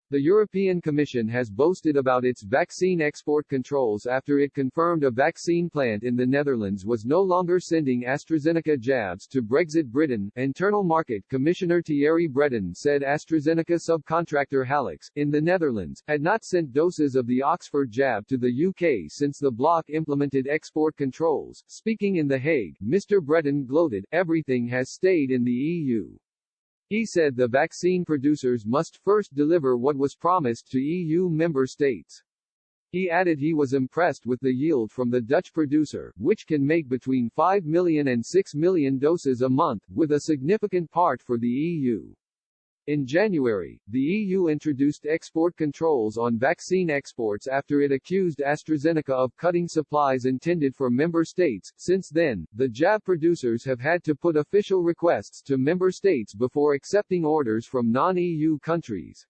The European Commission has boasted about its vaccine export controls after it confirmed a vaccine plant in the Netherlands was no longer sending AstraZeneca jabs to Brexit Britain. Internal Market Commissioner Thierry Breton said AstraZeneca subcontractor Halix, in the Netherlands, had not sent doses of the Oxford jab to the UK since the bloc implemented export controls. Speaking in The Hague, Mr. Breton gloated, "Everything has stayed in the EU." He said the vaccine producers must first deliver what was promised to EU member states. He added he was impressed with the yield from the Dutch producer, which can make between 5 million and 6 million doses a month, with a significant part for the EU. In January, the EU introduced export controls on vaccine exports after it accused AstraZeneca of cutting supplies intended for member states. Since then, the jab producers have had to put official requests to member states before accepting orders from non-EU countries.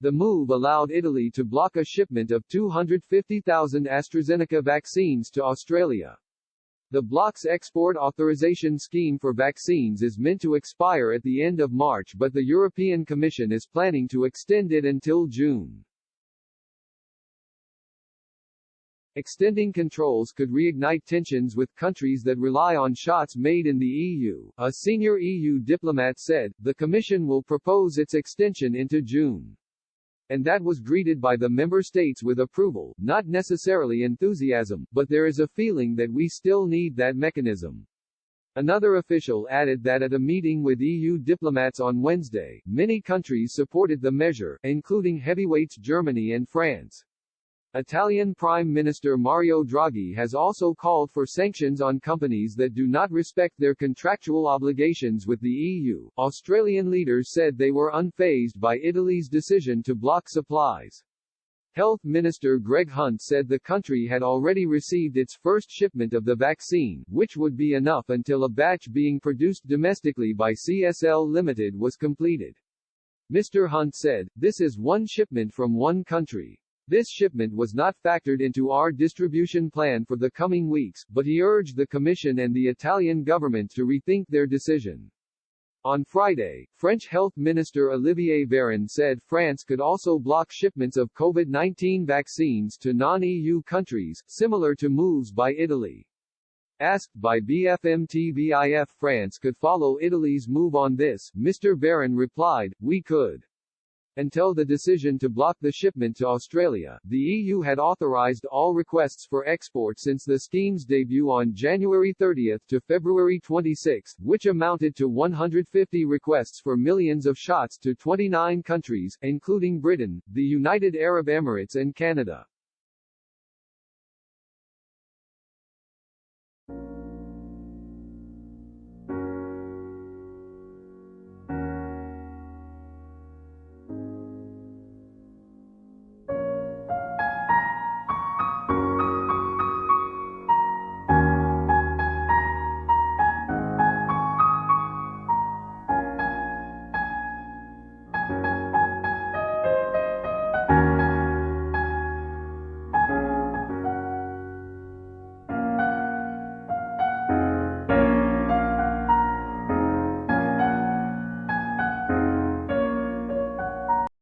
The move allowed Italy to block a shipment of 250,000 AstraZeneca vaccines to Australia. The bloc's export authorization scheme for vaccines is meant to expire at the end of March, but the European Commission is planning to extend it until June. Extending controls could reignite tensions with countries that rely on shots made in the EU, a senior EU diplomat said. The Commission will propose its extension into June. And that was greeted by the member states with approval, not necessarily enthusiasm, but there is a feeling that we still need that mechanism. Another official added that at a meeting with EU diplomats on Wednesday, many countries supported the measure, including heavyweights Germany and France. Italian Prime Minister Mario Draghi has also called for sanctions on companies that do not respect their contractual obligations with the EU. Australian leaders said they were unfazed by Italy's decision to block supplies. Health Minister Greg Hunt said the country had already received its first shipment of the vaccine, which would be enough until a batch being produced domestically by CSL Limited was completed. Mr. Hunt said, "This is one shipment from one country. This shipment was not factored into our distribution plan for the coming weeks," but he urged the Commission and the Italian government to rethink their decision. On Friday, French Health Minister Olivier Véran said France could also block shipments of COVID-19 vaccines to non-EU countries, similar to moves by Italy. Asked by BFM TV if France could follow Italy's move on this, Mr. Véran replied, "We could." Until the decision to block the shipment to Australia, the EU had authorized all requests for export since the scheme's debut on January 30 to February 26, which amounted to 150 requests for millions of shots to 29 countries, including Britain, the United Arab Emirates and Canada.